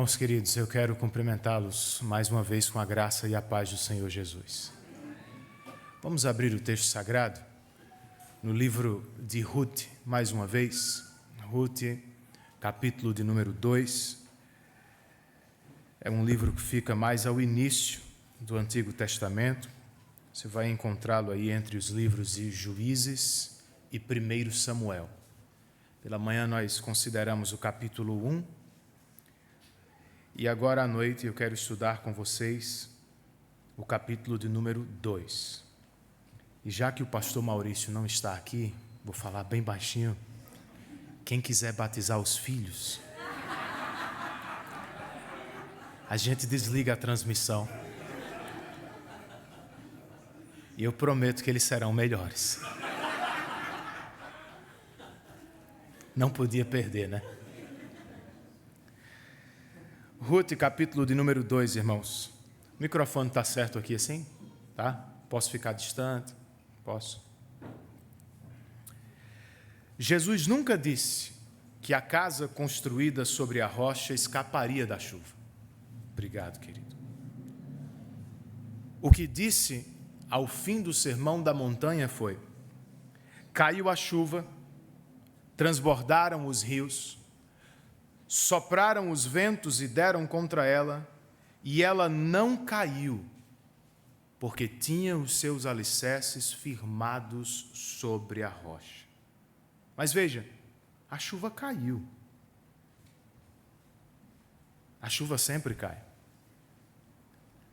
Irmãos queridos, eu quero cumprimentá-los mais uma vez com a graça e a paz do Senhor Jesus. Vamos abrir o texto sagrado no livro de Ruth, mais uma vez. Ruth, capítulo de número 2. É um livro que fica mais ao início do Antigo Testamento. Você vai encontrá-lo aí entre os livros de Juízes e 1 Samuel. Pela manhã nós consideramos o capítulo 1. E agora à noite eu quero estudar com vocês o capítulo de número 2. E já que o pastor Maurício não está aqui, vou falar bem baixinho. Quem quiser batizar os filhos, a gente desliga a transmissão. E eu prometo que eles serão melhores. Não podia perder, né? Ruth, capítulo de número 2, irmãos. O microfone está certo aqui assim? Tá? Posso ficar distante? Posso. Jesus nunca disse que a casa construída sobre a rocha escaparia da chuva. Obrigado, querido. O que disse ao fim do sermão da montanha foi: caiu a chuva, transbordaram os rios, sopraram os ventos e deram contra ela, e ela não caiu, porque tinha os seus alicerces firmados sobre a rocha. Mas veja, a chuva caiu. A chuva sempre cai.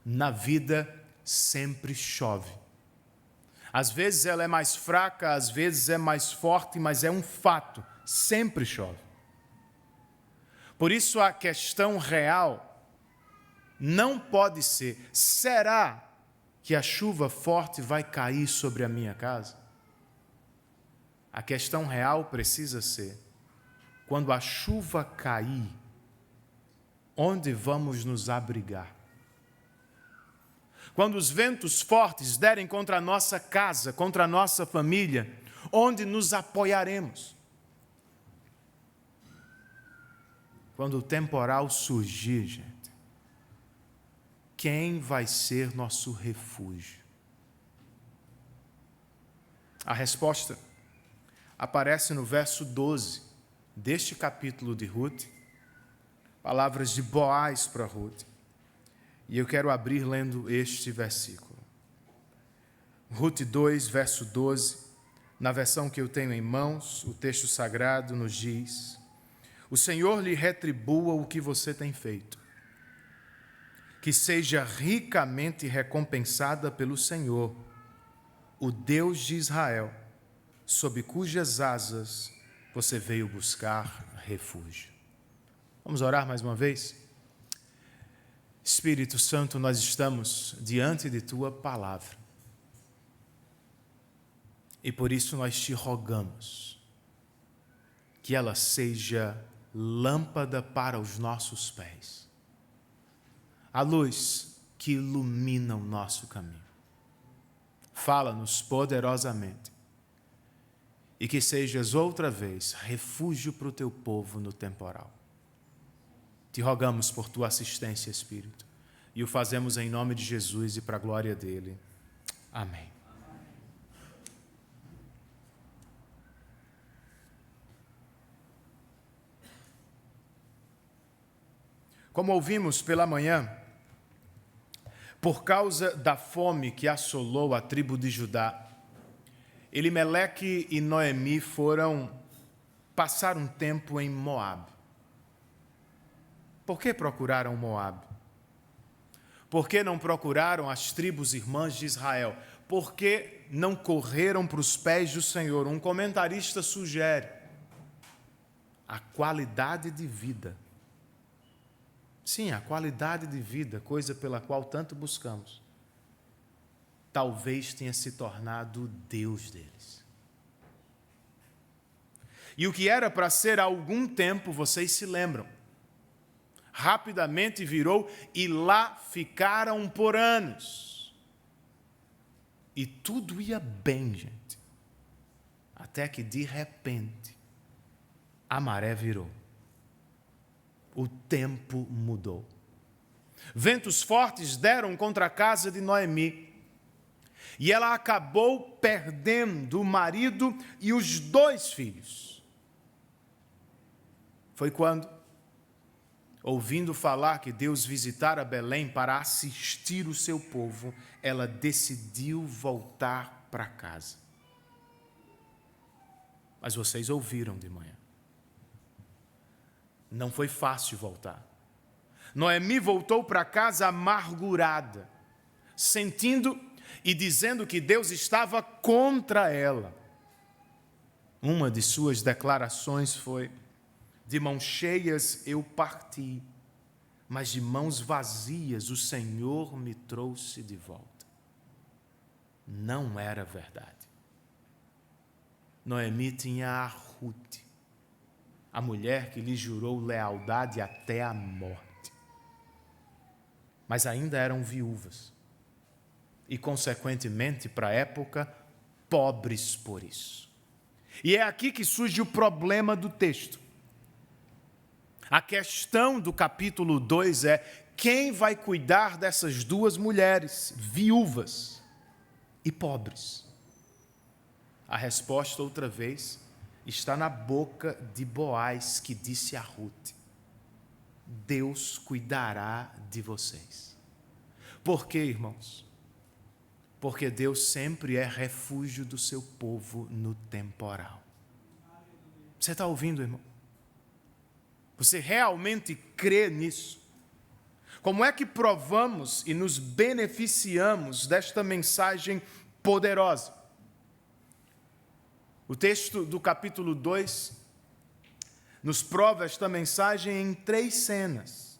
Na vida sempre chove. Às vezes ela é mais fraca, às vezes é mais forte, mas é um fato, sempre chove. Por isso a questão real não pode ser: será que a chuva forte vai cair sobre a minha casa? A questão real precisa ser: quando a chuva cair, onde vamos nos abrigar? Quando os ventos fortes derem contra a nossa casa, contra a nossa família, onde nos apoiaremos? Quando o temporal surgir, gente, quem vai ser nosso refúgio? A resposta aparece no verso 12 deste capítulo de Ruth, palavras de Boaz para Ruth. E eu quero abrir lendo este versículo. Ruth 2, verso 12, na versão que eu tenho em mãos, o texto sagrado nos diz: o Senhor lhe retribua o que você tem feito, que seja ricamente recompensada pelo Senhor, o Deus de Israel, sob cujas asas você veio buscar refúgio. Vamos orar mais uma vez? Espírito Santo, nós estamos diante de Tua palavra. E por isso nós te rogamos que ela seja lâmpada para os nossos pés, a luz que ilumina o nosso caminho. Fala-nos poderosamente e que sejas outra vez refúgio para o teu povo no temporal. Te rogamos por tua assistência, Espírito, e o fazemos em nome de Jesus e para a glória dele. Amém. Como ouvimos pela manhã, por causa da fome que assolou a tribo de Judá, Elimeleque e Noemi foram passar um tempo em Moabe. Por que procuraram Moabe? Por que não procuraram as tribos irmãs de Israel? Por que não correram para os pés do Senhor? Um comentarista sugere a qualidade de vida. Sim, a qualidade de vida, coisa pela qual tanto buscamos, talvez tenha se tornado o Deus deles. E o que era para ser há algum tempo, vocês se lembram, rapidamente virou e lá ficaram por anos. E tudo ia bem, gente, até que de repente a maré virou. o tempo mudou. Ventos fortes deram contra a casa de Noemi, e ela acabou perdendo o marido e os 2 filhos. Foi quando, ouvindo falar que Deus visitara Belém para assistir o seu povo, ela decidiu voltar para casa. Mas vocês ouviram de manhã. Não foi fácil voltar. Noemi voltou para casa amargurada, sentindo e dizendo que Deus estava contra ela. Uma de suas declarações foi: de mãos cheias eu parti, mas de mãos vazias o Senhor me trouxe de volta. Não era verdade. Noemi tinha a Ruth, a mulher que lhe jurou lealdade até a morte. Mas ainda eram viúvas e, consequentemente, para a época, pobres por isso. E é aqui que surge o problema do texto. A questão do capítulo 2 é: quem vai cuidar dessas 2 mulheres, viúvas e pobres? A resposta, outra vez, está na boca de Boaz, que disse a Ruth: Deus cuidará de vocês. Por quê, irmãos? Porque Deus sempre é refúgio do seu povo no temporal. Você está ouvindo, irmão? Você realmente crê nisso? Como é que provamos e nos beneficiamos desta mensagem poderosa? O texto do capítulo 2 nos prova esta mensagem em 3 cenas.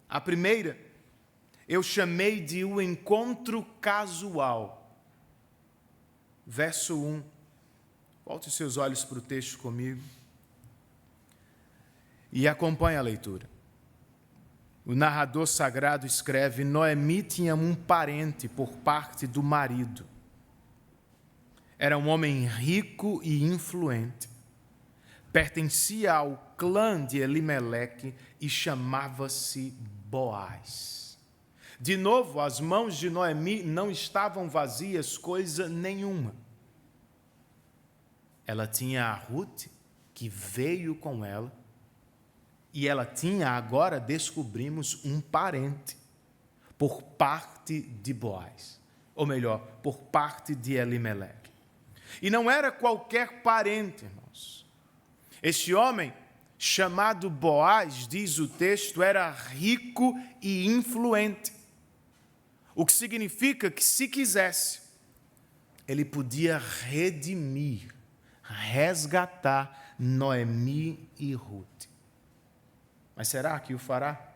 A primeira, eu chamei de o encontro casual. Verso 1. Volte os seus olhos para o texto comigo e acompanhe a leitura. O narrador sagrado escreve: Noemi tinha um parente por parte do marido. Era um homem rico e influente. Pertencia ao clã de Elimeleque e chamava-se Boaz. De novo, as mãos de Noemi não estavam vazias coisa nenhuma. Ela tinha a Ruth, que veio com ela, e ela tinha, agora descobrimos, um parente por parte de Boaz, ou melhor, por parte de Elimeleque. E não era qualquer parente, irmãos. Este homem, chamado Boaz, diz o texto, era rico e influente. O que significa que, se quisesse, ele podia redimir, resgatar Noemi e Ruth. Mas será que o fará?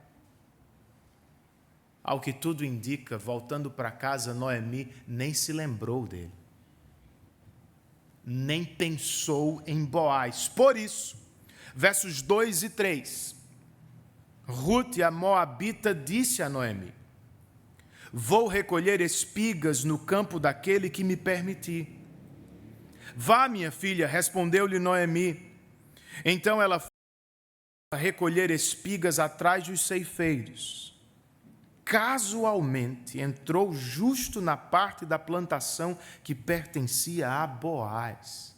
Ao que tudo indica, voltando para casa, Noemi nem se lembrou dele. Nem pensou em Boaz. Por isso, versos 2 e 3, Ruth, a moabita, disse a Noemi: vou recolher espigas no campo daquele que me permitir. Vá, minha filha, respondeu-lhe Noemi. Então ela foi a recolher espigas atrás dos ceifeiros. Casualmente entrou justo na parte da plantação que pertencia a Boaz,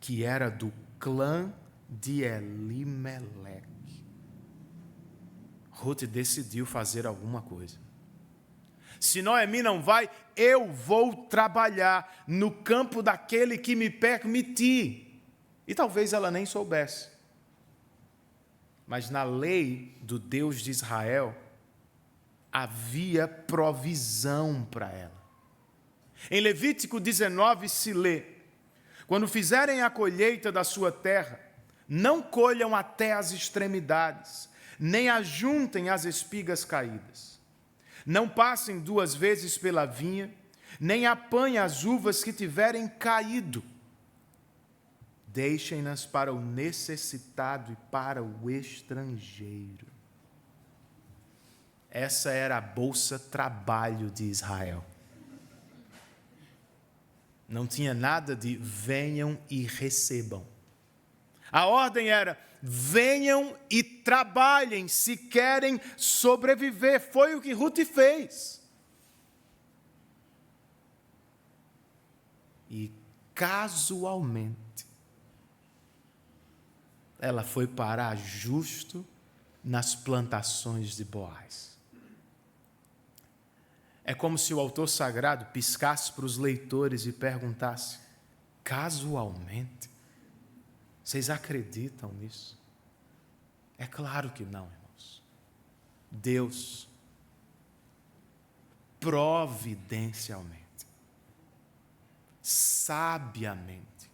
que era do clã de Elimeleque. Ruth decidiu fazer alguma coisa. Se Noemi não vai, eu vou trabalhar no campo daquele que me permitir. E talvez ela nem soubesse. Mas na lei do Deus de Israel, havia provisão para ela. Em Levítico 19 se lê: quando fizerem a colheita da sua terra, não colham até as extremidades, nem ajuntem as espigas caídas. Não passem 2 vezes pela vinha, nem apanhem as uvas que tiverem caído. Deixem-nas para o necessitado e para o estrangeiro. Essa era a bolsa trabalho de Israel. Não tinha nada de venham e recebam. A ordem era: venham e trabalhem se querem sobreviver. Foi o que Ruth fez. E casualmente, ela foi parar justo nas plantações de Boaz. É como se o autor sagrado piscasse para os leitores e perguntasse: casualmente? Vocês acreditam nisso? É claro que não, irmãos. Deus, providencialmente, sabiamente,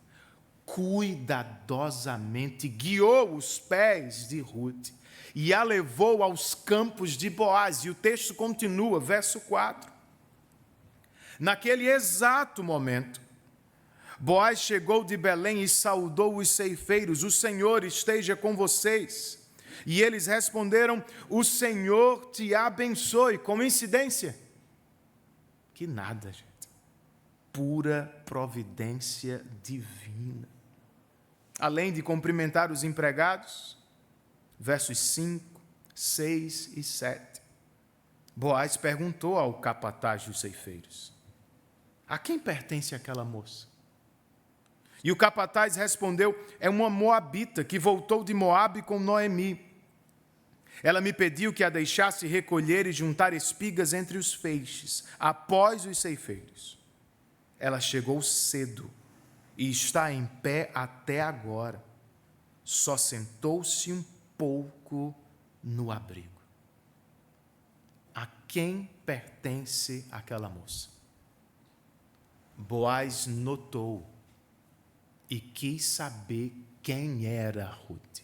cuidadosamente, guiou os pés de Ruth e a levou aos campos de Boaz. E o texto continua, verso 4. Naquele exato momento, Boaz chegou de Belém e saudou os ceifeiros: o Senhor esteja com vocês. E eles responderam: o Senhor te abençoe. Coincidência? Que nada, gente. Pura providência divina. Além de cumprimentar os empregados, versos 5, 6 e 7, Boaz perguntou ao capataz dos ceifeiros: a quem pertence aquela moça? E o capataz respondeu: é uma moabita que voltou de Moabe com Noemi. Ela me pediu que a deixasse recolher e juntar espigas entre os feixes, após os ceifeiros. Ela chegou cedo e está em pé até agora. Só sentou-se um pouco no abrigo. A quem pertence aquela moça? Boaz notou e quis saber quem era Ruth.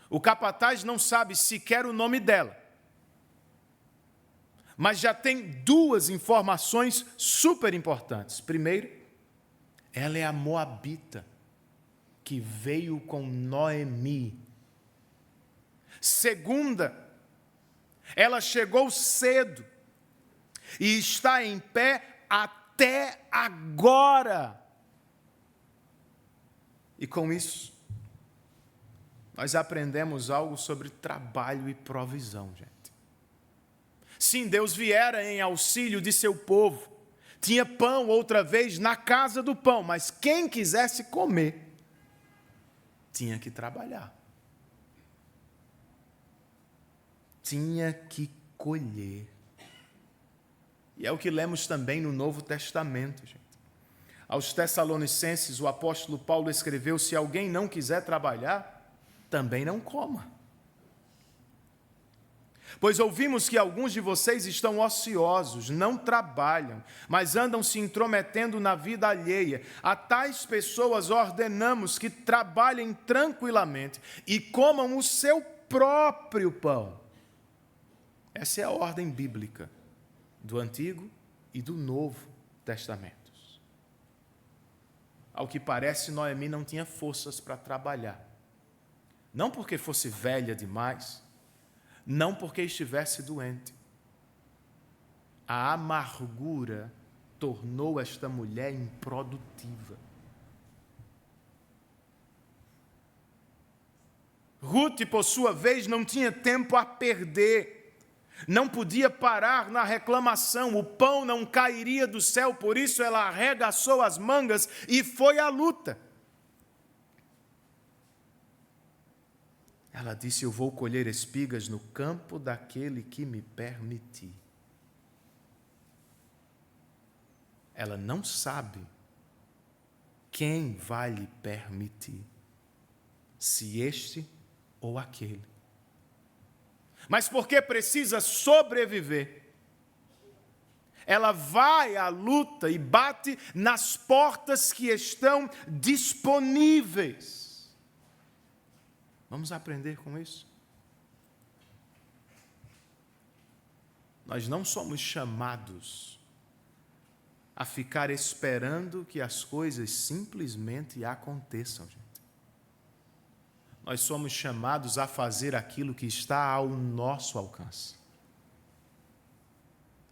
O capataz não sabe sequer o nome dela, mas já tem duas informações super importantes. Primeiro, ela é a moabita que veio com Noemi. Segunda, ela chegou cedo e está em pé até agora. E com isso, nós aprendemos algo sobre trabalho e provisão, gente. Sim, Deus viera em auxílio de seu povo. Tinha pão outra vez na casa do pão, mas quem quisesse comer, tinha que trabalhar. Tinha que colher. E é o que lemos também no Novo Testamento, gente. Aos Tessalonicenses, o apóstolo Paulo escreveu: se alguém não quiser trabalhar, também não coma. Pois ouvimos que alguns de vocês estão ociosos, não trabalham, mas andam se intrometendo na vida alheia. A tais pessoas ordenamos que trabalhem tranquilamente e comam o seu próprio pão. Essa é a ordem bíblica do Antigo e do Novo Testamentos. Ao que parece, Noemi não tinha forças para trabalhar. Não porque fosse velha demais, não porque estivesse doente. A amargura tornou esta mulher improdutiva. Ruth, por sua vez, não tinha tempo a perder. Não podia parar na reclamação. O pão não cairia do céu, por isso ela arregaçou as mangas e foi à luta. Ela disse: eu vou colher espigas no campo daquele que me permitir. Ela não sabe quem vai lhe permitir, se este ou aquele. Mas porque precisa sobreviver, ela vai à luta e bate nas portas que estão disponíveis. Vamos aprender com isso? Nós não somos chamados a ficar esperando que as coisas simplesmente aconteçam, gente. Nós somos chamados a fazer aquilo que está ao nosso alcance.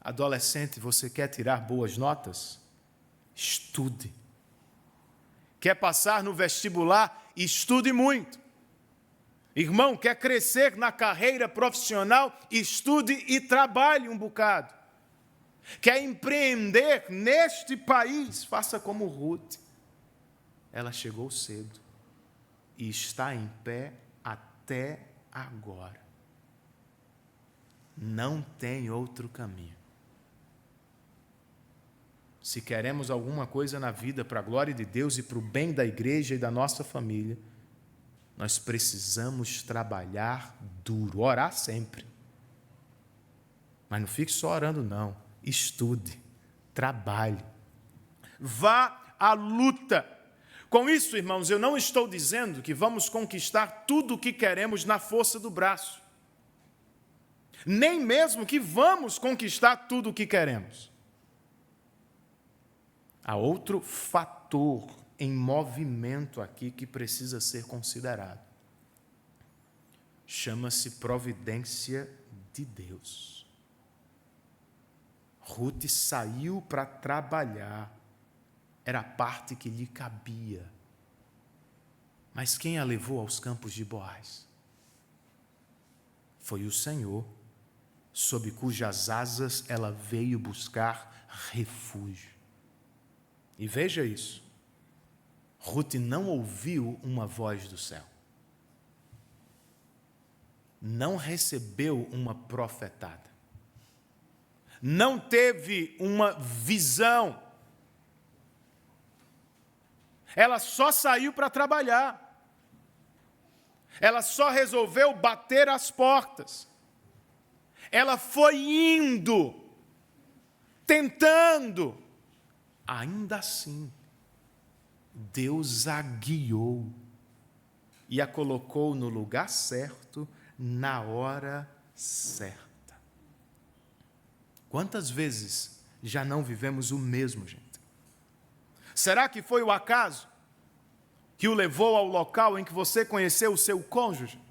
Adolescente, você quer tirar boas notas? Estude. Quer passar no vestibular? Estude muito. Irmão, quer crescer na carreira profissional? Estude e trabalhe um bocado. Quer empreender neste país? Faça como Ruth. Ela chegou cedo e está em pé até agora. Não tem outro caminho. Se queremos alguma coisa na vida para a glória de Deus e para o bem da igreja e da nossa família, nós precisamos trabalhar duro, orar sempre. Mas não fique só orando, não. Estude, trabalhe, vá à luta. Com isso, irmãos, eu não estou dizendo que vamos conquistar tudo o que queremos na força do braço. Nem mesmo que vamos conquistar tudo o que queremos. Há outro fator em movimento aqui que precisa ser considerado. Chama-se providência de Deus. Ruth saiu para trabalhar, era a parte que lhe cabia. Mas quem a levou aos campos de Boaz? Foi o Senhor, sob cujas asas ela veio buscar refúgio. E veja isso, Ruth não ouviu uma voz do céu. Não recebeu uma profetada. Não teve uma visão. Ela só saiu para trabalhar. Ela só resolveu bater as portas. Ela foi indo, tentando. Ainda assim, Deus a guiou e a colocou no lugar certo, na hora certa. Quantas vezes já não vivemos o mesmo, gente? Será que foi o acaso que o levou ao local em que você conheceu o seu cônjuge?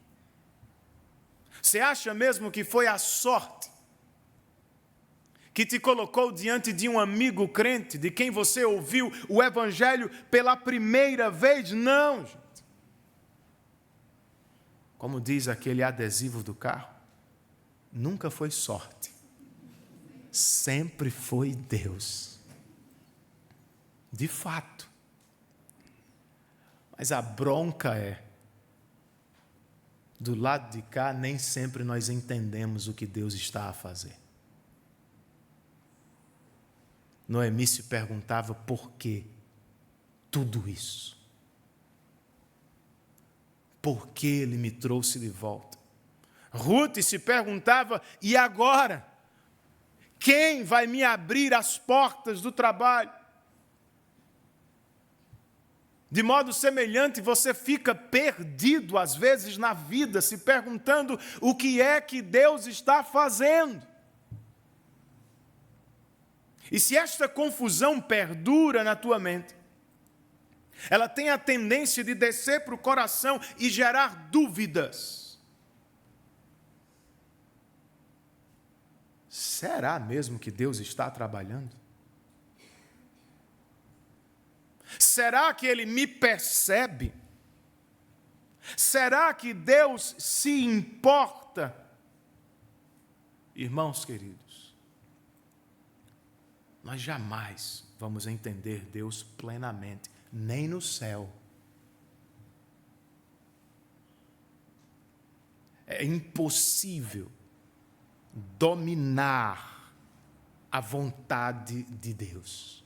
Você acha mesmo que foi a sorte que te colocou diante de um amigo crente, de quem você ouviu o evangelho pela primeira vez? Não, gente. Como diz aquele adesivo do carro, nunca foi sorte, sempre foi Deus. De fato. Mas a bronca é, do lado de cá, nem sempre nós entendemos o que Deus está a fazer. Noemi se perguntava por que tudo isso? Por que ele me trouxe de volta? Ruth se perguntava, e agora? Quem vai me abrir as portas do trabalho? De modo semelhante, você fica perdido às vezes na vida, se perguntando o que é que Deus está fazendo. E se esta confusão perdura na tua mente, ela tem a tendência de descer para o coração e gerar dúvidas. Será mesmo que Deus está trabalhando? Será que Ele me percebe? Será que Deus se importa? Irmãos queridos, nós jamais vamos entender Deus plenamente, nem no céu. É impossível dominar a vontade de Deus,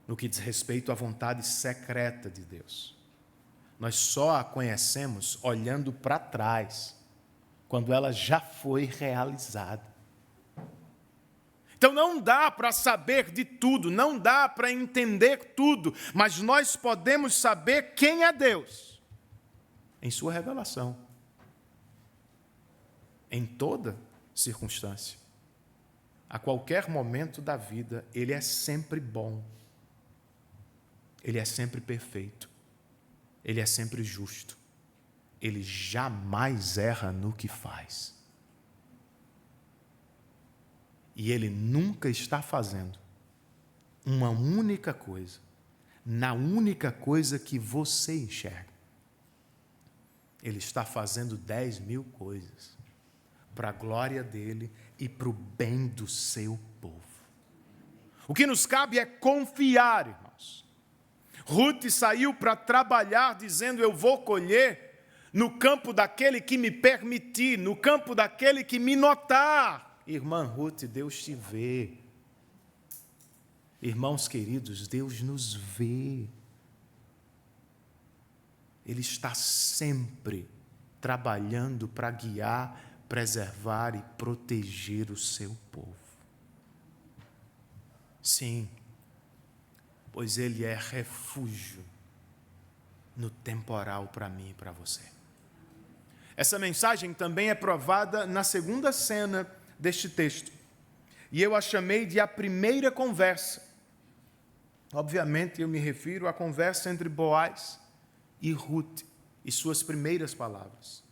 no que diz respeito à vontade secreta de Deus. Nós só a conhecemos olhando para trás, quando ela já foi realizada. Então não dá para saber de tudo, não dá para entender tudo, mas nós podemos saber quem é Deus em sua revelação, em toda circunstância. A qualquer momento da vida, Ele é sempre bom, Ele é sempre perfeito, Ele é sempre justo, Ele jamais erra no que faz. E Ele nunca está fazendo uma única coisa, na única coisa que você enxerga. Ele está fazendo 10.000 coisas para a glória dele e para o bem do seu povo. O que nos cabe é confiar, irmãos. Ruth saiu para trabalhar dizendo: eu vou colher no campo daquele que me permitir, no campo daquele que me notar. Irmã Ruth, Deus te vê. Irmãos queridos, Deus nos vê. Ele está sempre trabalhando para guiar, preservar e proteger o seu povo. Sim, pois Ele é refúgio no temporal para mim e para você. Essa mensagem também é provada na segunda cena deste texto. E eu a chamei de a primeira conversa. Obviamente eu me refiro à conversa entre Boaz e Ruth e suas primeiras palavras.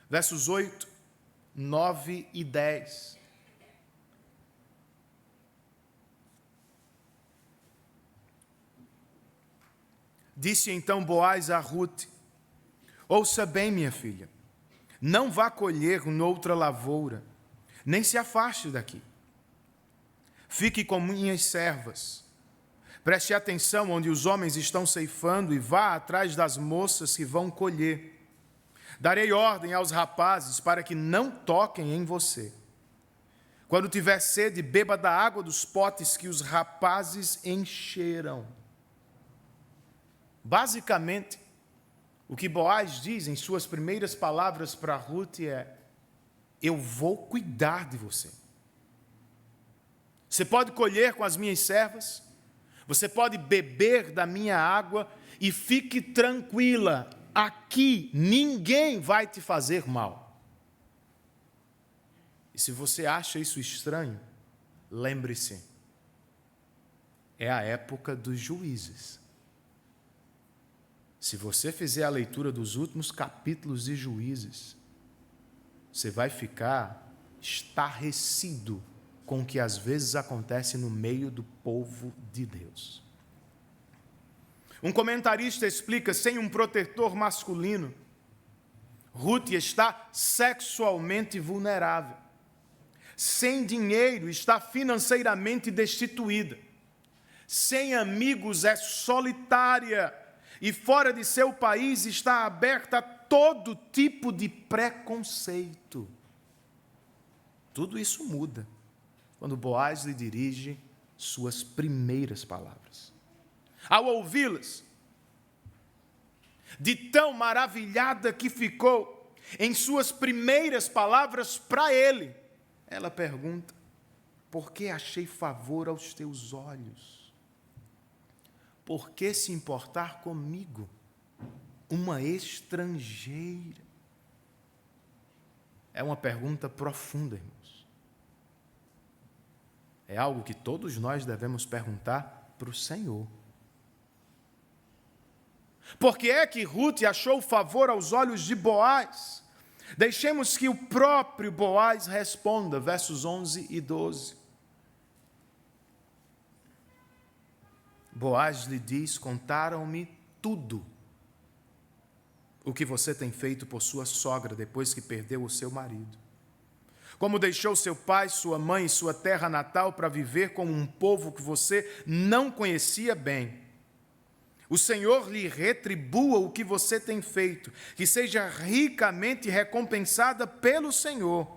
Versos 8, 9 e 10. Disse então Boaz a Ruth: ouça bem, minha filha, não vá colher noutra lavoura, nem se afaste daqui. Fique com minhas servas. Preste atenção onde os homens estão ceifando e vá atrás das moças que vão colher. Darei ordem aos rapazes para que não toquem em você. Quando tiver sede, beba da água dos potes que os rapazes encheram. Basicamente, o que Boaz diz em suas primeiras palavras para Ruth é: eu vou cuidar de você. Você pode colher com as minhas servas, você pode beber da minha água e fique tranquila, aqui ninguém vai te fazer mal. E se você acha isso estranho, lembre-se, é a época dos juízes. Se você fizer a leitura dos últimos capítulos de Juízes, você vai ficar estarrecido com o que às vezes acontece no meio do povo de Deus. Um comentarista explica: sem um protetor masculino, Ruth está sexualmente vulnerável. Sem dinheiro, está financeiramente destituída. Sem amigos, é solitária. E fora de seu país, está aberta a todo tipo de preconceito. Tudo isso muda quando Boaz lhe dirige suas primeiras palavras. Ao ouvi-las, de tão maravilhada que ficou em suas primeiras palavras para ele, ela pergunta: por que achei favor aos teus olhos? Por que se importar comigo, uma estrangeira? É uma pergunta profunda, irmãos. É algo que todos nós devemos perguntar para o Senhor. Por que é que Ruth achou favor aos olhos de Boaz? Deixemos que o próprio Boaz responda, versos 11 e 12. Boaz lhe diz: contaram-me tudo o que você tem feito por sua sogra depois que perdeu o seu marido. Como deixou seu pai, sua mãe e sua terra natal para viver com um povo que você não conhecia bem. O Senhor lhe retribua o que você tem feito, que seja ricamente recompensada pelo Senhor,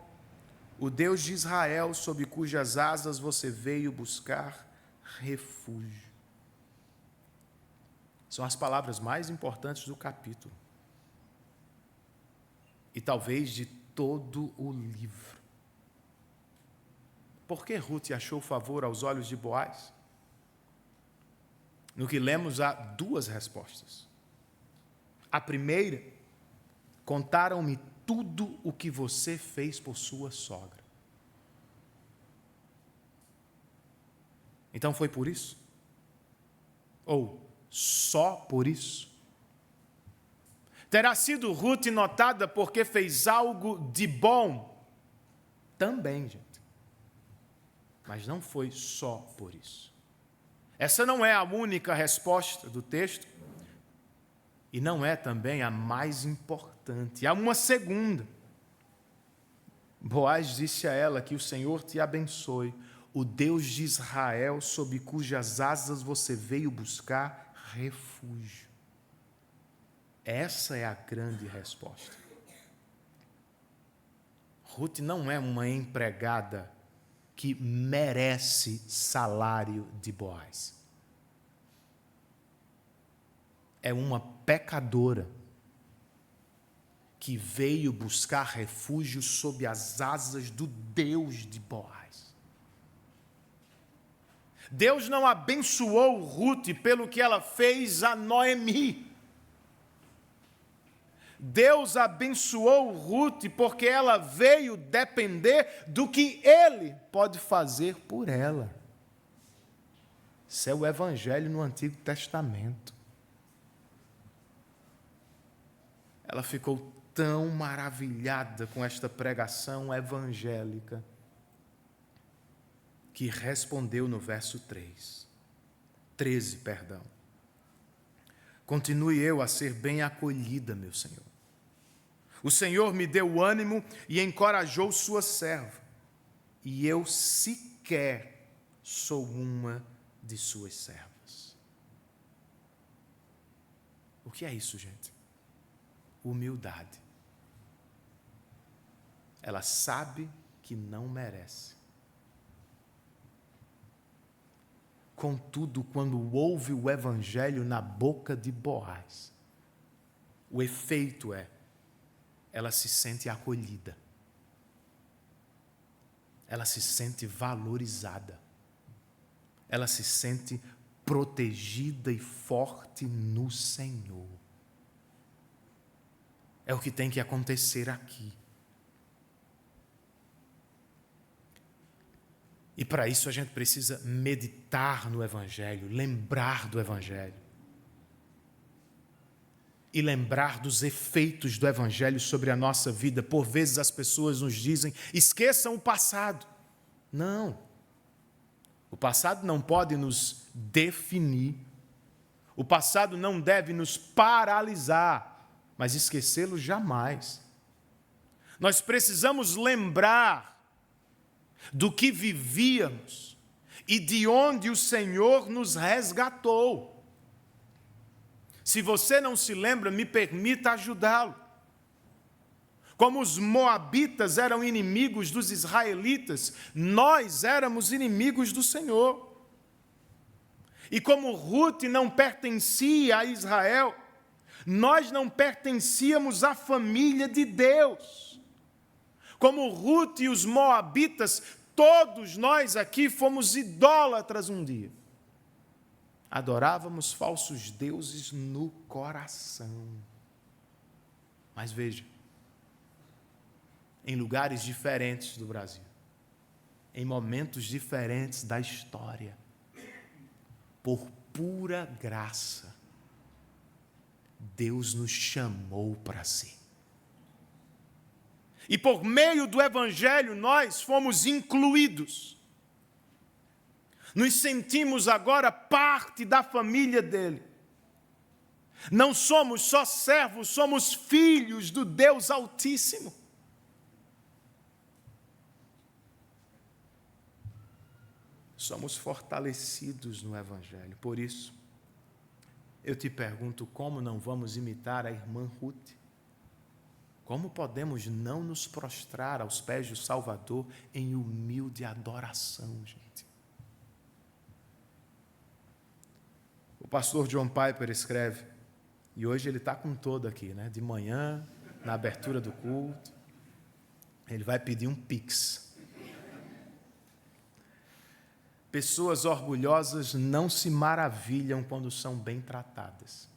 o Deus de Israel, sob cujas asas você veio buscar refúgio. São as palavras mais importantes do capítulo. E talvez de todo o livro. Por que Ruth achou favor aos olhos de Boaz? No que lemos, há duas respostas. A primeira: contaram-me tudo o que você fez por sua sogra. Então foi por isso? Ou só por isso? Terá sido Ruth notada porque fez algo de bom? Também, gente. Mas não foi só por isso. Essa não é a única resposta do texto e não é também a mais importante. Há uma segunda. Boaz disse a ela: que o Senhor te abençoe, o Deus de Israel, sob cujas asas você veio buscar refúgio. Essa é a grande resposta. Ruth não é uma empregada que merece salário de Boaz. É uma pecadora que veio buscar refúgio sob as asas do Deus de Boaz. Deus não abençoou Ruth pelo que ela fez a Noemi. Deus abençoou Ruth porque ela veio depender do que Ele pode fazer por ela. Isso é o Evangelho no Antigo Testamento. Ela ficou tão maravilhada com esta pregação evangélica que respondeu no verso 13. Continue eu a ser bem acolhida, meu Senhor. O Senhor me deu ânimo e encorajou sua serva, e eu sequer sou uma de suas servas. O que é isso, gente? Humildade. Ela sabe que não merece. Contudo, quando ouve o Evangelho na boca de Boaz, o efeito é: ela se sente acolhida. Ela se sente valorizada. Ela se sente protegida e forte no Senhor. É o que tem que acontecer aqui. E para isso a gente precisa meditar no Evangelho, lembrar do Evangelho. E lembrar dos efeitos do Evangelho sobre a nossa vida. Por vezes as pessoas nos dizem: esqueçam o passado. Não. O passado não pode nos definir. O passado não deve nos paralisar, mas esquecê-lo jamais. Nós precisamos lembrar do que vivíamos e de onde o Senhor nos resgatou. Se você não se lembra, me permita ajudá-lo. Como os moabitas eram inimigos dos israelitas, nós éramos inimigos do Senhor. E como Ruth não pertencia a Israel, nós não pertencíamos à família de Deus. Como Ruth e os moabitas, todos nós aqui fomos idólatras um dia. Adorávamos falsos deuses no coração. Mas veja, em lugares diferentes do Brasil, em momentos diferentes da história, por pura graça, Deus nos chamou para si. E por meio do Evangelho nós fomos incluídos. Nos sentimos agora parte da família dele. Não somos só servos, somos filhos do Deus Altíssimo. Somos fortalecidos no Evangelho. Por isso, eu te pergunto: como não vamos imitar a irmã Ruth? Como podemos não nos prostrar aos pés do Salvador em humilde adoração, gente? O pastor John Piper escreve, e hoje ele está com todo aqui, né? De manhã, na abertura do culto, ele vai pedir um pix. Pessoas orgulhosas não se maravilham quando são bem tratadas.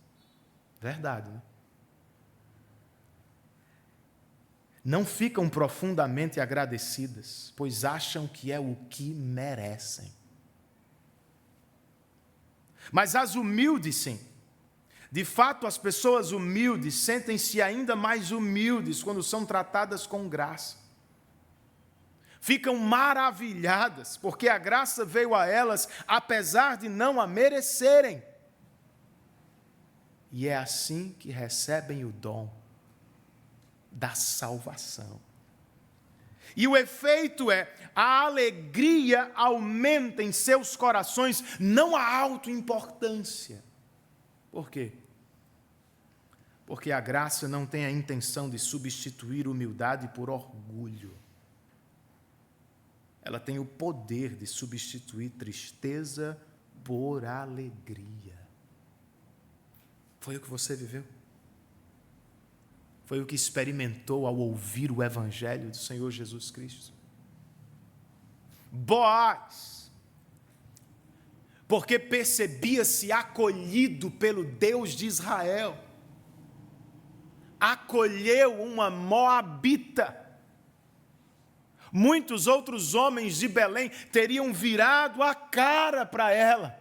Verdade, né? Não ficam profundamente agradecidas, pois acham que é o que merecem. Mas as humildes, sim. De fato, as pessoas humildes sentem-se ainda mais humildes quando são tratadas com graça. ficam maravilhadas, porque a graça veio a elas, apesar de não a merecerem. E é assim que recebem o dom da salvação. E o efeito é, a alegria aumenta em seus corações, não a autoimportância. Por quê? Porque a graça não tem a intenção de substituir humildade por orgulho. Ela tem o poder de substituir tristeza por alegria. Foi o que você viveu? Foi o que experimentou ao ouvir o Evangelho do Senhor Jesus Cristo? Boaz, porque percebia-se acolhido pelo Deus de Israel, acolheu uma moabita. Muitos outros homens de Belém teriam virado a cara para ela.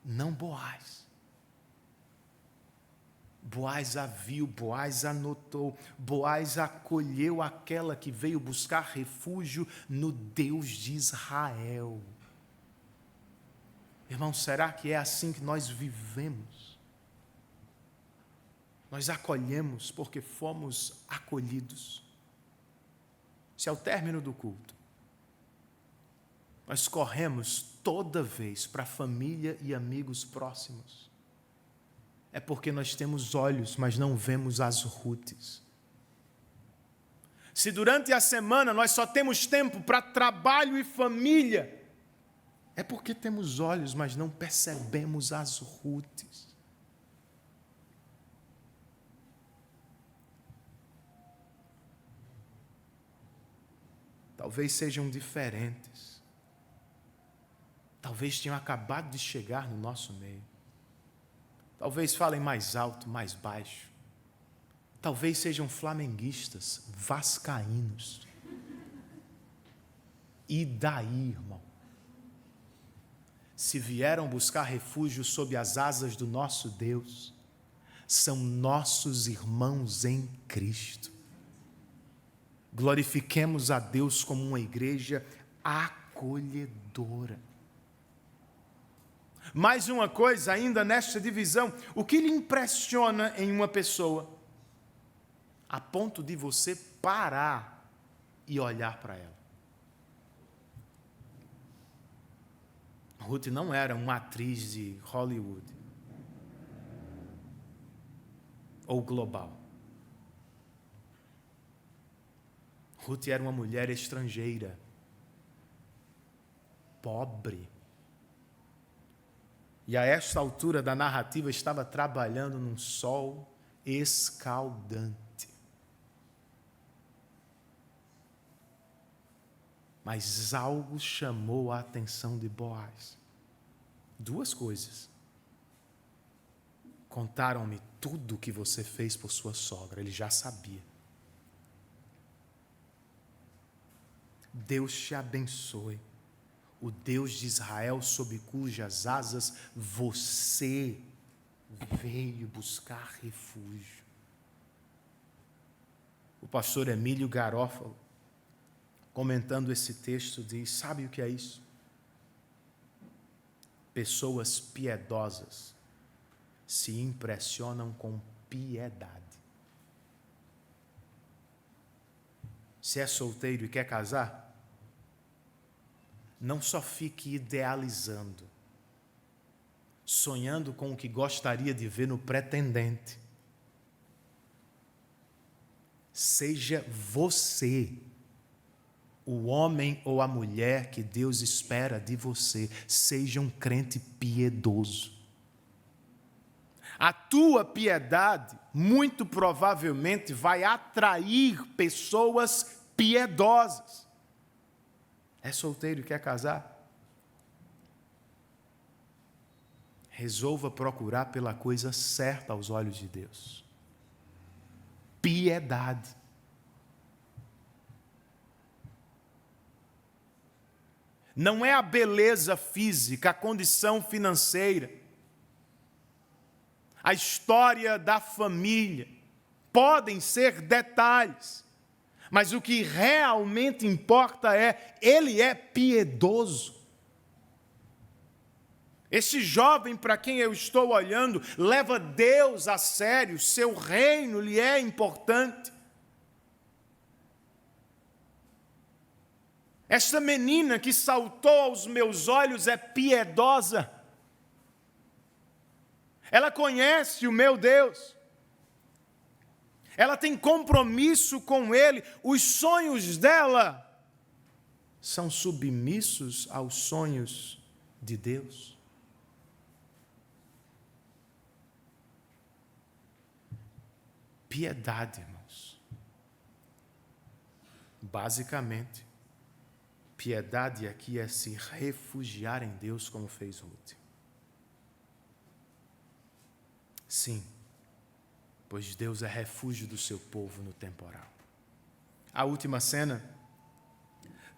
Não Boaz. Boaz a viu, Boaz a notou, Boaz acolheu aquela que veio buscar refúgio no Deus de Israel. Irmão, será que é assim que nós vivemos? Nós acolhemos porque fomos acolhidos. Se ao término do culto, nós corremos toda vez para a família e amigos próximos, é porque nós temos olhos, mas não vemos as Rutes. Se durante a semana nós só temos tempo para trabalho e família, é porque temos olhos, mas não percebemos as Rutes. Talvez sejam diferentes. Talvez tenham acabado de chegar no nosso meio. Talvez falem mais alto, mais baixo. Talvez sejam flamenguistas, vascaínos. E daí, irmão? Se vieram buscar refúgio sob as asas do nosso Deus, são nossos irmãos em Cristo. Glorifiquemos a Deus como uma igreja acolhedora. Mais uma coisa ainda nesta divisão, o que lhe impressiona em uma pessoa, a ponto de você parar e olhar para ela? Ruth não era uma atriz de Hollywood ou global. Ruth era uma mulher estrangeira, pobre. E a esta altura da narrativa estava trabalhando num sol escaldante. Mas algo chamou a atenção de Boaz. Duas coisas. Contaram-me tudo o que você fez por sua sogra, ele já sabia. Deus te abençoe. O Deus de Israel, sob cujas asas você veio buscar refúgio. O pastor Emílio Garófalo, comentando esse texto, diz: sabe o que é isso? Pessoas piedosas se impressionam com piedade. Se é solteiro e quer casar, não só fique idealizando, sonhando com o que gostaria de ver no pretendente. Seja você o homem ou a mulher que Deus espera de você. Seja um crente piedoso. A tua piedade, muito provavelmente, vai atrair pessoas piedosas. É solteiro e quer casar? Resolva procurar pela coisa certa aos olhos de Deus. Piedade. Não é a beleza física, a condição financeira, a história da família. Podem ser detalhes, Mas o que realmente importa é, ele é piedoso. Esse jovem para quem eu estou olhando leva Deus a sério, seu reino lhe é importante. Esta menina que saltou aos meus olhos é piedosa. Ela conhece o meu Deus. Ela tem compromisso com Ele. Os sonhos dela são submissos aos sonhos de Deus. Piedade, irmãos. Basicamente, piedade aqui é se refugiar em Deus, como fez Ruth. Sim, pois Deus é refúgio do seu povo no temporal. A última cena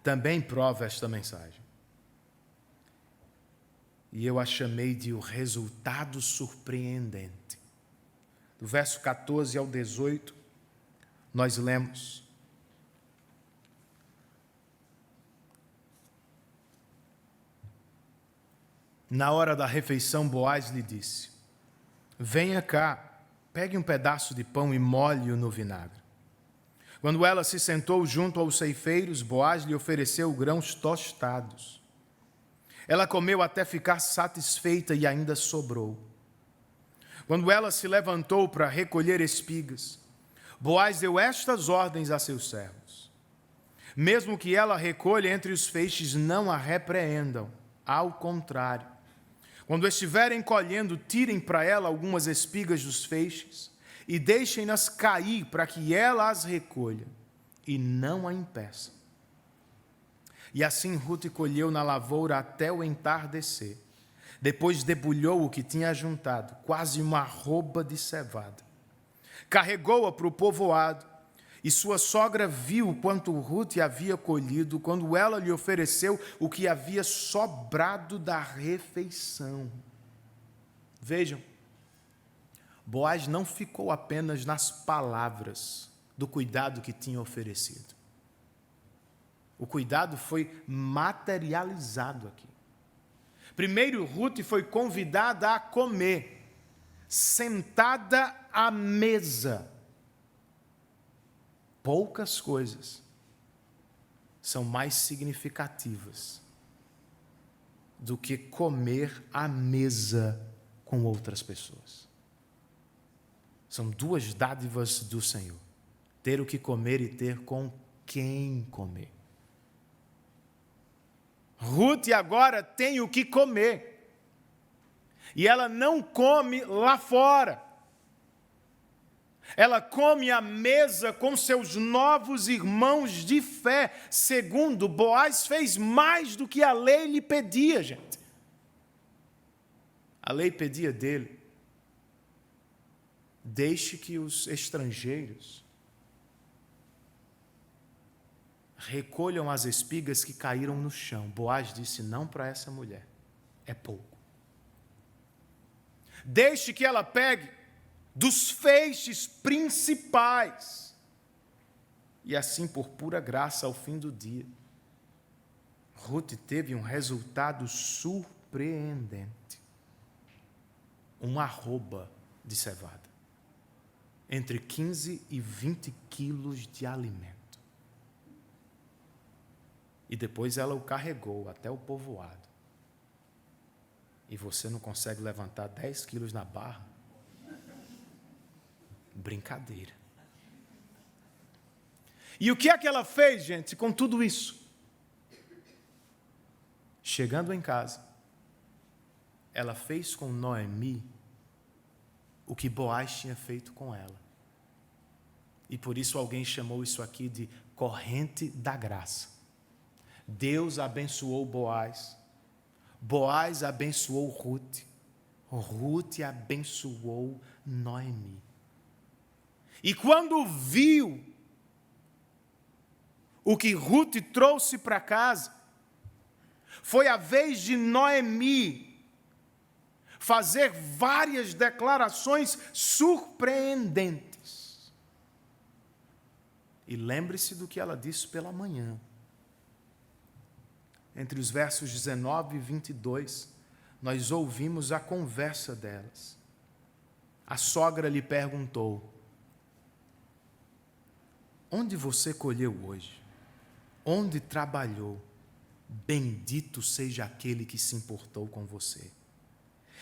também prova esta mensagem. E eu a chamei de o resultado surpreendente. Do verso 14 ao 18, nós lemos: Na hora da refeição, Boaz lhe disse: Venha cá, pegue um pedaço de pão e molhe-o no vinagre. Quando ela se sentou junto aos ceifeiros, Boaz lhe ofereceu grãos tostados. Ela comeu até ficar satisfeita e ainda sobrou. Quando ela se levantou para recolher espigas, Boaz deu estas ordens a seus servos: Mesmo que ela recolha entre os feixes, não a repreendam. Ao contrário, quando estiverem colhendo, tirem para ela algumas espigas dos feixes e deixem-nas cair para que ela as recolha e não a impeçam. E assim Ruth colheu na lavoura até o entardecer. Depois debulhou o que tinha juntado, quase uma arroba de cevada. Carregou-a para o povoado, e sua sogra viu quanto Ruth havia colhido quando ela lhe ofereceu o que havia sobrado da refeição. Vejam, Boaz não ficou apenas nas palavras do cuidado que tinha oferecido. O cuidado foi materializado aqui. Primeiro, Ruth foi convidada a comer, sentada à mesa. Poucas coisas são mais significativas do que comer à mesa com outras pessoas. São duas dádivas do Senhor: ter o que comer e ter com quem comer. Ruth agora tem o que comer. E ela não come lá fora. Ela come à mesa com seus novos irmãos de fé. Segundo, Boaz fez mais do que a lei lhe pedia, gente. A lei pedia dele: deixe que os estrangeiros recolham as espigas que caíram no chão. Boaz disse não para essa mulher, é pouco. Deixe que ela pegue dos feixes principais. E assim, por pura graça, ao fim do dia, Ruth teve um resultado surpreendente. Uma arroba de cevada. Entre 15 e 20 quilos de alimento. E depois ela o carregou até o povoado. E você não consegue levantar 10 quilos na barra? Brincadeira. E o que é que ela fez, gente, com tudo isso? Chegando em casa, ela fez com Noemi o que Boaz tinha feito com ela. E por isso alguém chamou isso aqui de corrente da graça. Deus abençoou Boaz. Boaz abençoou Ruth. Ruth abençoou Noemi. E quando viu o que Ruth trouxe para casa, foi a vez de Noemi fazer várias declarações surpreendentes. E lembre-se do que ela disse pela manhã. Entre os versos 19 e 22, nós ouvimos a conversa delas. A sogra lhe perguntou: onde você colheu hoje? Onde trabalhou? Bendito seja aquele que se importou com você.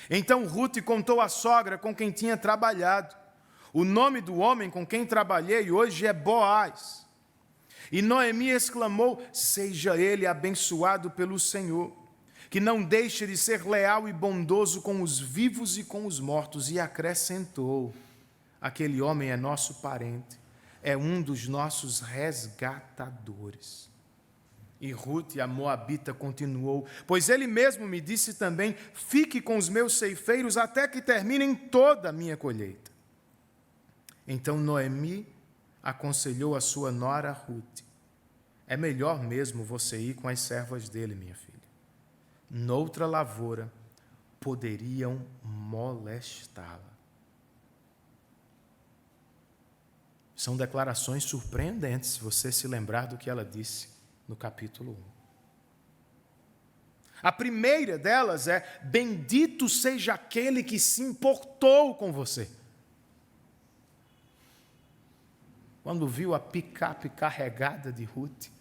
Então Rute contou à sogra com quem tinha trabalhado. O nome do homem com quem trabalhei hoje é Boaz. E Noemi exclamou: seja ele abençoado pelo Senhor, que não deixe de ser leal e bondoso com os vivos e com os mortos. E acrescentou: aquele homem é nosso parente, é um dos nossos resgatadores. E Rute, a moabita, continuou: pois ele mesmo me disse também, fique com os meus ceifeiros até que terminem toda a minha colheita. Então Noemi aconselhou a sua nora Rute: é melhor mesmo você ir com as servas dele, minha filha. Noutra lavoura poderiam molestá-la. São declarações surpreendentes, se você se lembrar do que ela disse no capítulo 1. A primeira delas é: bendito seja aquele que se importou com você. Quando viu a picape carregada de Rute,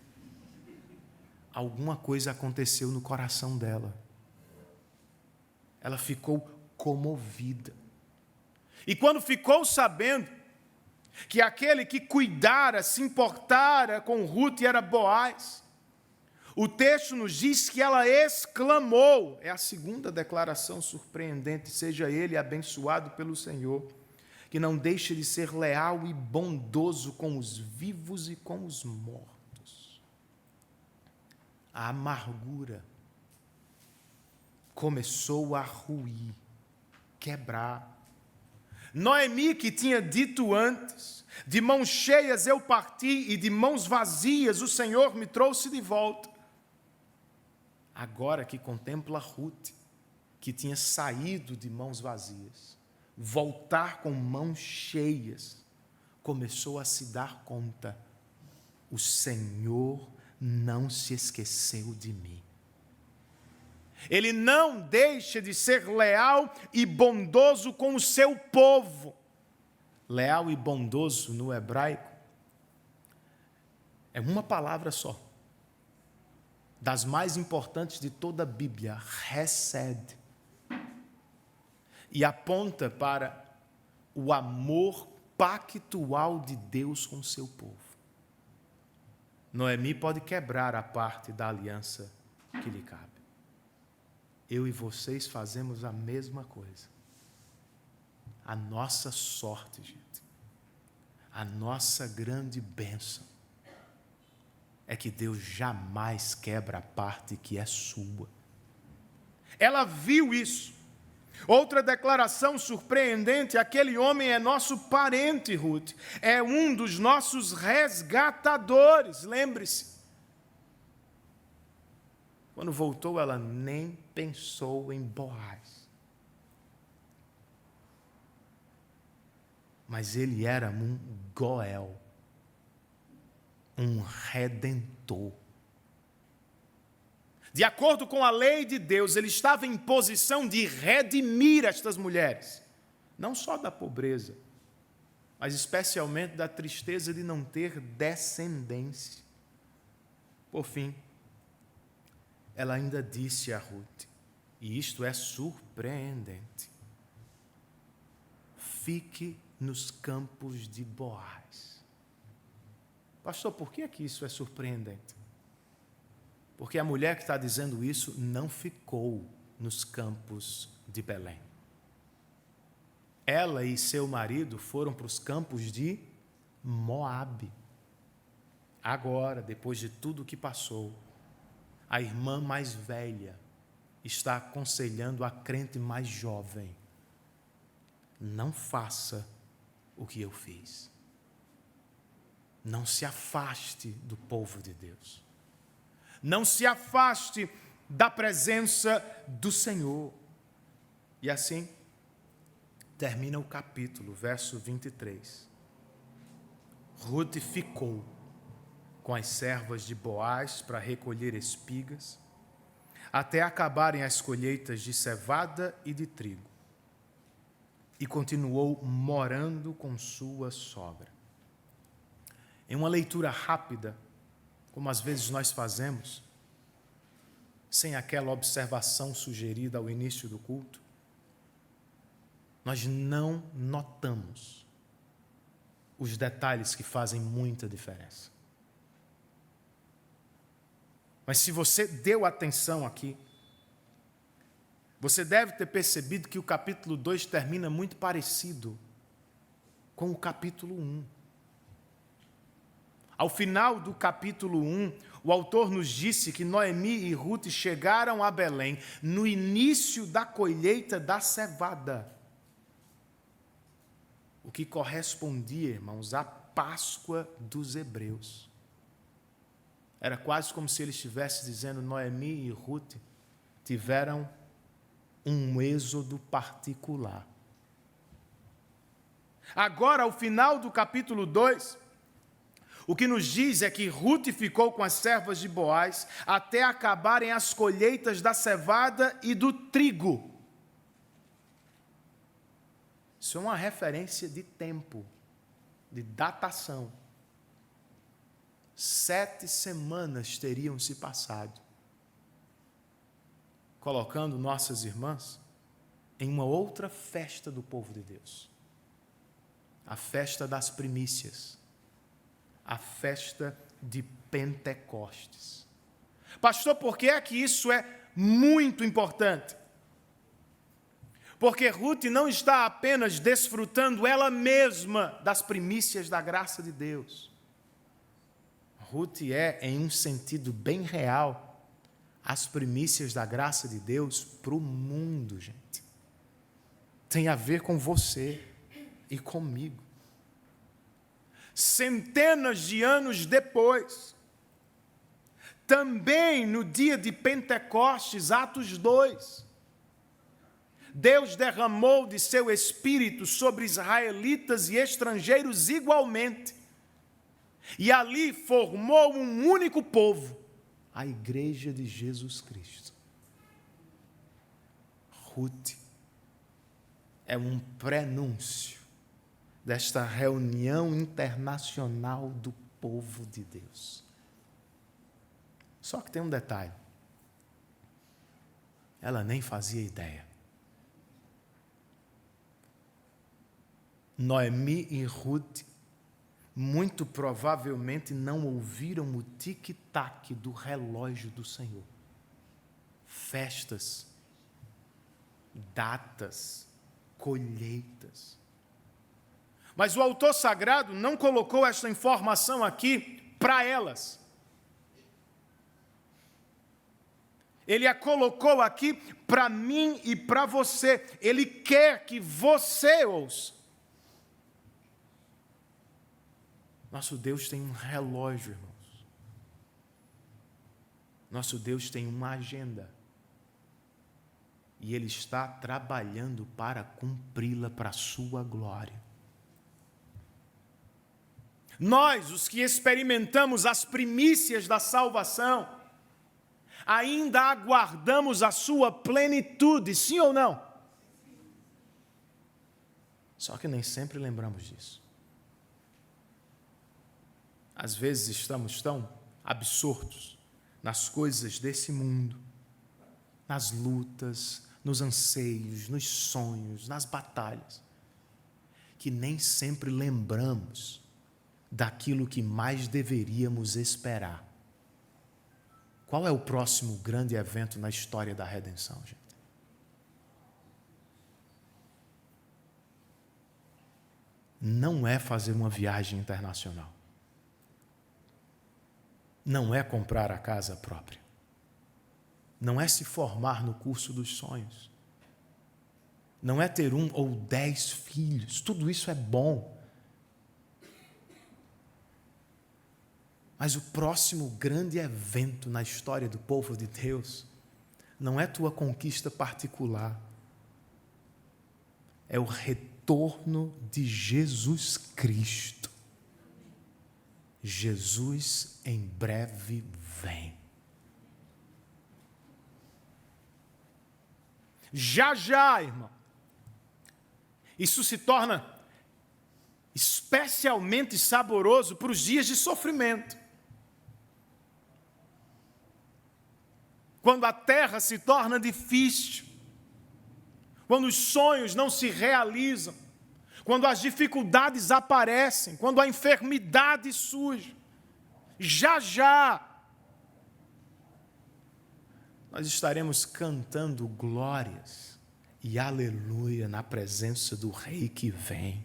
alguma coisa aconteceu no coração dela. Ela ficou comovida. E quando ficou sabendo que aquele que cuidara, se importara com Rute era Boaz, o texto nos diz que ela exclamou, é a segunda declaração surpreendente: seja ele abençoado pelo Senhor, que não deixe de ser leal e bondoso com os vivos e com os mortos. A amargura começou a ruir, quebrar. Noemi, que tinha dito antes: de mãos cheias eu parti e de mãos vazias o Senhor me trouxe de volta. Agora que contempla Rute, que tinha saído de mãos vazias, voltar com mãos cheias, começou a se dar conta: o Senhor não se esqueceu de mim. Ele não deixa de ser leal e bondoso com o seu povo. Leal e bondoso no hebraico é uma palavra só, das mais importantes de toda a Bíblia, Hesed, e aponta para o amor pactual de Deus com o seu povo. Noemi pode quebrar a parte da aliança que lhe cabe. Eu e vocês fazemos a mesma coisa. A nossa sorte, gente, a nossa grande bênção é que Deus jamais quebra a parte que é sua. Ela viu isso. Outra declaração surpreendente: aquele homem é nosso parente, Rute, é um dos nossos resgatadores, lembre-se. Quando voltou, ela nem pensou em Boaz. Mas ele era um Goel, um redentor. De acordo com a lei de Deus, ele estava em posição de redimir estas mulheres, não só da pobreza, mas especialmente da tristeza de não ter descendência. Por fim, ela ainda disse a Rute, e isto é surpreendente: fique nos campos de Boaz. Pastor, por que isso é surpreendente? Porque a mulher que está dizendo isso não ficou nos campos de Belém. Ela e seu marido foram para os campos de Moabe. Agora, depois de tudo o que passou, a irmã mais velha está aconselhando a crente mais jovem: não faça o que eu fiz. Não se afaste do povo de Deus. Não se afaste da presença do Senhor. E assim termina o capítulo, verso 23. Rute ficou com as servas de Boaz para recolher espigas, até acabarem as colheitas de cevada e de trigo. E continuou morando com sua sogra. Em uma leitura rápida, como às vezes nós fazemos, sem aquela observação sugerida ao início do culto, nós não notamos os detalhes que fazem muita diferença. Mas se você deu atenção aqui, você deve ter percebido que o capítulo 2 termina muito parecido com o capítulo 1. Ao final do capítulo 1, o autor nos disse que Noemi e Ruth chegaram a Belém no início da colheita da cevada, o que correspondia, irmãos, à Páscoa dos hebreus. Era quase como se ele estivesse dizendo: Noemi e Ruth tiveram um êxodo particular. Agora, ao final do capítulo 2, o que nos diz é que Ruth ficou com as servas de Boaz até acabarem as colheitas da cevada e do trigo. Isso é uma referência de tempo, de datação. 7 semanas teriam se passado, colocando nossas irmãs em uma outra festa do povo de Deus. A festa das primícias. A festa de Pentecostes. Pastor, por que é que isso é muito importante? Porque Ruth não está apenas desfrutando ela mesma das primícias da graça de Deus. Ruth é, em um sentido bem real, as primícias da graça de Deus para o mundo, gente. Tem a ver com você e comigo. Centenas de anos depois, também no dia de Pentecostes, Atos 2, Deus derramou de seu Espírito sobre israelitas e estrangeiros igualmente, e ali formou um único povo, a Igreja de Jesus Cristo. Ruth é um prenúncio desta reunião internacional do povo de Deus. Só que tem um detalhe. Ela nem fazia ideia. Noemi e Ruth muito provavelmente não ouviram o tic-tac do relógio do Senhor. Festas, datas, colheitas. Mas o autor sagrado não colocou esta informação aqui para elas. Ele a colocou aqui para mim e para você. Ele quer que você ouça. Nosso Deus tem um relógio, irmãos. Nosso Deus tem uma agenda. E Ele está trabalhando para cumpri-la para a sua glória. Nós, os que experimentamos as primícias da salvação, ainda aguardamos a sua plenitude, sim ou não? Só que nem sempre lembramos disso. Às vezes estamos tão absortos nas coisas desse mundo, nas lutas, nos anseios, nos sonhos, nas batalhas, que nem sempre lembramos daquilo que mais deveríamos esperar. Qual é o próximo grande evento na história da redenção, gente? Não é fazer uma viagem internacional. Não é comprar a casa própria. Não é se formar no curso dos sonhos. Não é ter 1 ou 10 filhos. Tudo isso é bom. Mas o próximo grande evento na história do povo de Deus não é tua conquista particular. É o retorno de Jesus Cristo. Jesus em breve vem. Já já, irmão. Isso se torna especialmente saboroso para os dias de sofrimento. Quando a terra se torna difícil, quando os sonhos não se realizam, quando as dificuldades aparecem, quando a enfermidade surge, já já nós estaremos cantando glórias e aleluia na presença do Rei que vem.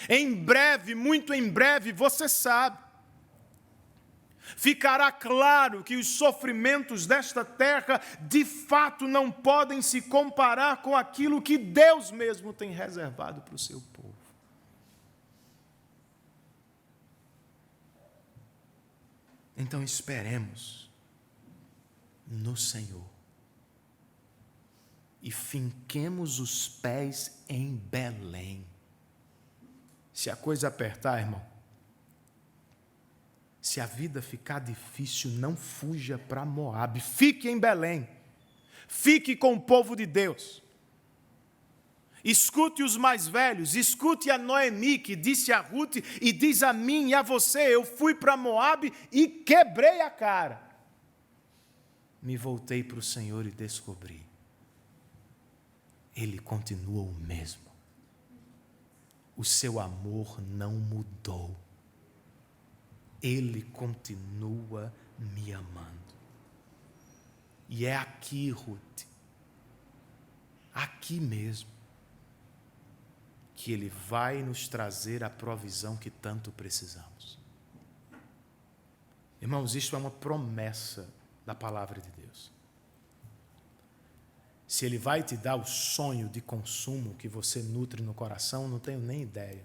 Em breve, muito em breve, você sabe, ficará claro que os sofrimentos desta terra de fato não podem se comparar com aquilo que Deus mesmo tem reservado para o seu povo. Então esperemos no Senhor e finquemos os pés em Belém. Se a coisa apertar, irmão, se a vida ficar difícil, não fuja para Moabe, fique em Belém, fique com o povo de Deus. Escute os mais velhos, escute a Noemi que disse a Ruth e diz a mim e a você, eu fui para Moabe e quebrei a cara. Me voltei para o Senhor e descobri, Ele continua o mesmo. O seu amor não mudou. Ele continua me amando. E é aqui, Ruth, aqui mesmo, que Ele vai nos trazer a provisão que tanto precisamos. Irmãos, isto é uma promessa da palavra de Deus. Se Ele vai te dar o sonho de consumo que você nutre no coração, não tenho nem ideia.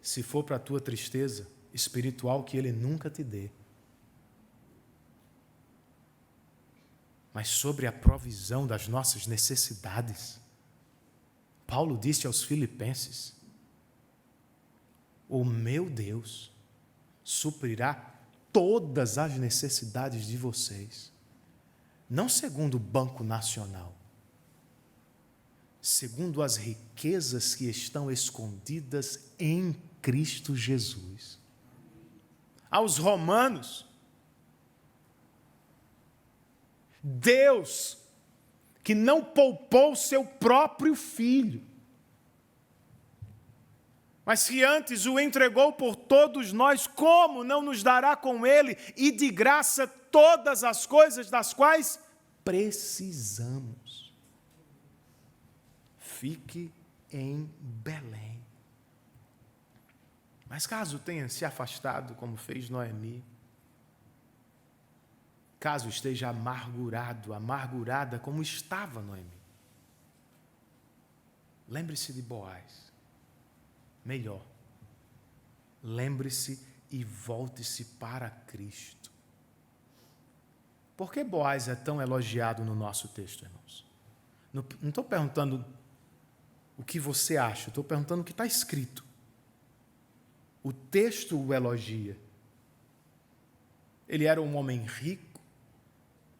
Se for para a tua tristeza espiritual, que Ele nunca te dê. Mas sobre a provisão das nossas necessidades, Paulo disse aos Filipenses, o meu Deus suprirá todas as necessidades de vocês, não segundo o Banco Nacional, segundo as riquezas que estão escondidas em Cristo Jesus. Aos romanos, Deus, que não poupou seu próprio Filho, mas que antes o entregou por todos nós, como não nos dará com Ele e de graça todas as coisas das quais precisamos? Fique em Belém. Mas caso tenha se afastado, como fez Noemi, caso esteja amargurado, amargurada, como estava Noemi, lembre-se de Boaz. Melhor, lembre-se e volte-se para Cristo. Por que Boaz é tão elogiado no nosso texto, irmãos? Não estou perguntando o que você acha, estou perguntando o que está escrito. O texto o elogia. Ele era um homem rico,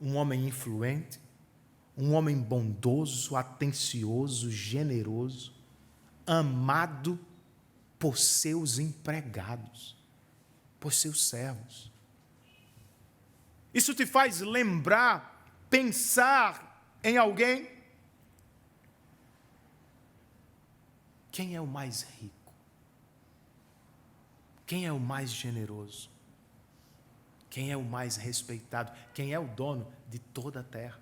um homem influente, um homem bondoso, atencioso, generoso, amado por seus empregados, por seus servos. Isso te faz lembrar, pensar em alguém? Quem é o mais rico? Quem é o mais generoso? Quem é o mais respeitado? Quem é o dono de toda a terra?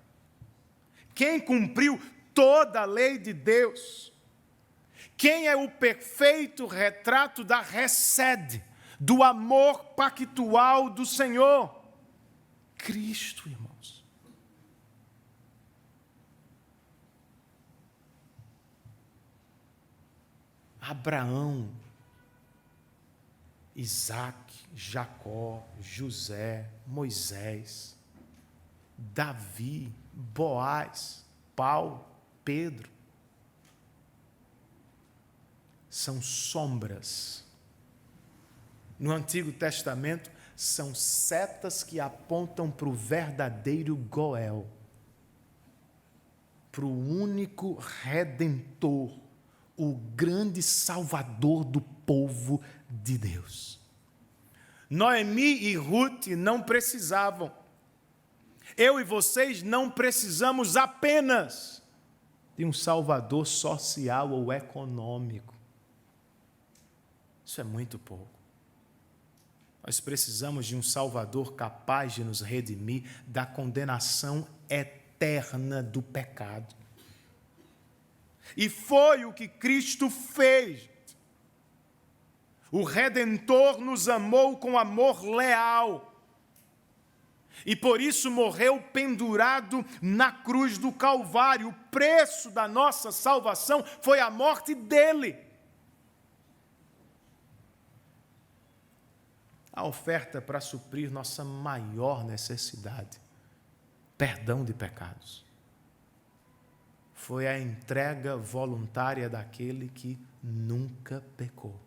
Quem cumpriu toda a lei de Deus? Quem é o perfeito retrato da Hesed, do amor pactual do Senhor? Cristo, irmãos. Abraão, Isaac, Jacó, José, Moisés, Davi, Boaz, Paulo, Pedro, são sombras no Antigo Testamento são setas que apontam para o verdadeiro Goel, para o único Redentor, o grande Salvador do povo de Deus. Noemi e Ruth não precisavam. Eu e vocês não precisamos apenas de um Salvador social ou econômico. Isso é muito pouco. Nós precisamos de um Salvador capaz de nos redimir da condenação eterna do pecado. E foi o que Cristo fez. O Redentor nos amou com amor leal. E por isso morreu pendurado na cruz do Calvário. O preço da nossa salvação foi a morte dele. A oferta para suprir nossa maior necessidade, perdão de pecados, foi a entrega voluntária daquele que nunca pecou.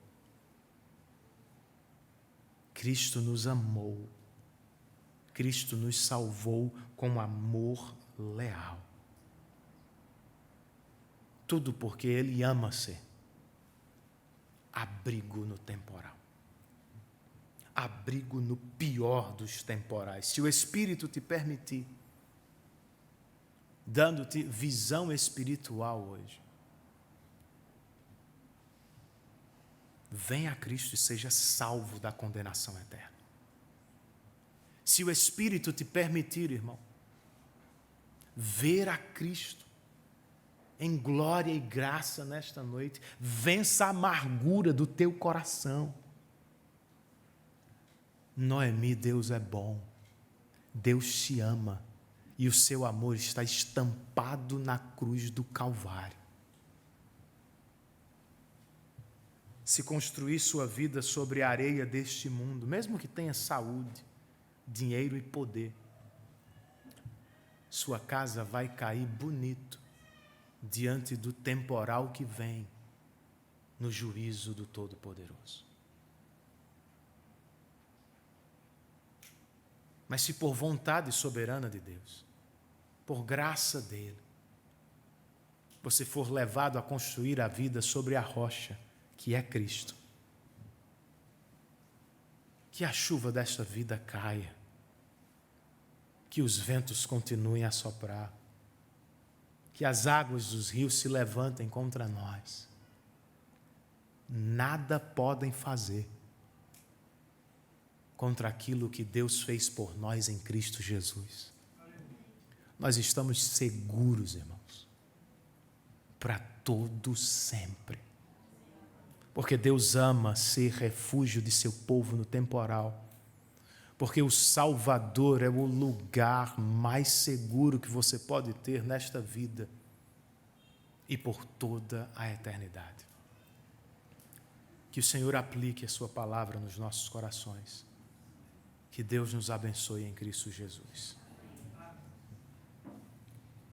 Cristo nos amou, Cristo nos salvou com amor leal. Tudo porque Ele ama ser abrigo no temporal. Abrigo no pior dos temporais. Se o Espírito te permitir, dando-te visão espiritual hoje, venha a Cristo e seja salvo da condenação eterna. Se o Espírito te permitir, irmão, ver a Cristo em glória e graça nesta noite, vença a amargura do teu coração. Noemi, Deus é bom, Deus te ama e o seu amor está estampado na cruz do Calvário. Se construir sua vida sobre a areia deste mundo, mesmo que tenha saúde, dinheiro e poder, sua casa vai cair bonito diante do temporal que vem no juízo do Todo-Poderoso. Mas se por vontade soberana de Deus, por graça dele, você for levado a construir a vida sobre a rocha, que é Cristo, que a chuva desta vida caia, que os ventos continuem a soprar, que as águas dos rios se levantem contra nós, nada podem fazer contra aquilo que Deus fez por nós em Cristo Jesus. Nós estamos seguros, irmãos, para todo sempre. Porque Deus ama ser refúgio de seu povo no temporal. Porque o Salvador é o lugar mais seguro que você pode ter nesta vida e por toda a eternidade. Que o Senhor aplique a sua palavra nos nossos corações. Que Deus nos abençoe em Cristo Jesus.